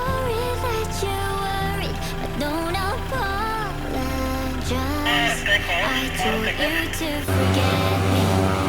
sorry that you're worried, but don't apologize. I told you to forget me.